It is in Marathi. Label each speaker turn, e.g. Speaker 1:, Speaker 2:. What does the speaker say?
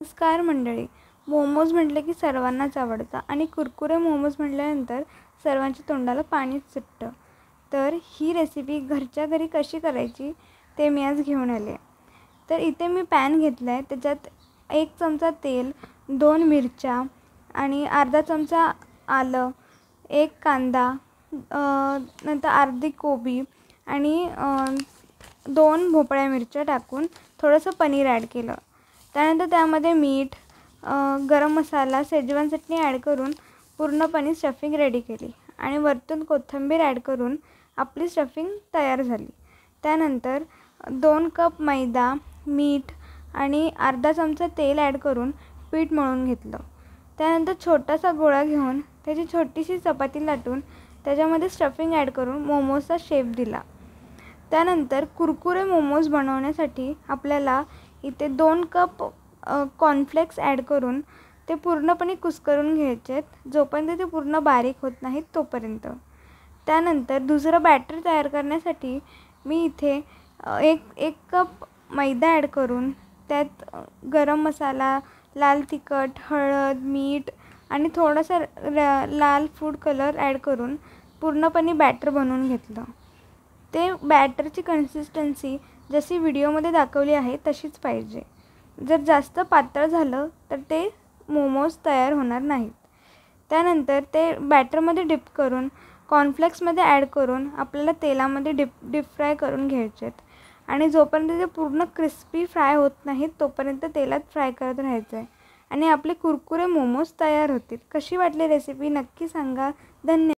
Speaker 1: नमस्कार मंडळी. मोमोज म्हटले की सर्वांनाच आवडतं आणि कुरकुरे मोमोज म्हटल्यानंतर सर्वांच्या तोंडाला पाणी सुटतं. तर ही रेसिपी घरच्या घरी कशी करायची ते मी आज घेऊन आले. तर इथे मी पॅन घेतला आहे, त्याच्यात 1 चमचा तेल, 2 मिरच्या आणि अर्धा चमचा आलं, 1 कांदा, नंतर अर्धी कोबी आणि 2 भोपळ्या मिरच्या टाकून थोडंसं पनीर ॲड केलं. त्यानंतर त्यामध्ये मीठ, गरम मसाला, शेजवान चटणी ॲड करून पूर्णपणे स्टफिंग रेडी केली आणि वरतून कोथिंबीर ॲड करून आपली स्टफिंग तयार झाली. त्यानंतर 2 कप मैदा, मीठ आणि अर्धा चमचा तेल ॲड करून पीठ मळून घेतलं. त्यानंतर छोटासा गोळा घेऊन त्याची छोटीशी चपाती लाटून त्याच्यामध्ये स्टफिंग ॲड करून मोमोजचा शेप दिला. त्यानंतर कुरकुरे मोमोज बनवण्यासाठी आपल्याला इथे 2 कप कॉर्नफ्लेक्स ॲड करून ते पूर्णपणे कुस्करून घ्यायचे आहेत, जोपर्यंत ते पूर्ण बारीक होत नाहीत तोपर्यंत. त्यानंतर दुसरं बॅटर तयार करण्यासाठी मी इथे एक कप मैदा ॲड करून त्यात गरम मसाला, लाल तिखट, हळद, मीठ आणि थोडासा लाल फूड कलर ॲड करून पूर्णपणे बॅटर बनवून घेतलं. ते बॅटरची कन्सिस्टन्सी जशी व्हिडिओमध्ये दाखवली आहे तशीच पाहिजे. जर जास्त पातळ झालं तर ते मोमोज तयार होणार नाहीत. त्यानंतर ते बॅटरमध्ये डिप करून कॉर्नफ्लेक्समध्ये ॲड करून आपल्याला तेलामध्ये डीप फ्राय करून घ्यायचे आहेत आणि जोपर्यंत ते पूर्ण क्रिस्पी फ्राय होत नाहीत तोपर्यंत तेलात फ्राय करत राहायचं आहे आणि आपले कुरकुरे मोमोज तयार होतील. कशी वाटली रेसिपी नक्की सांगा. धन्यवाद.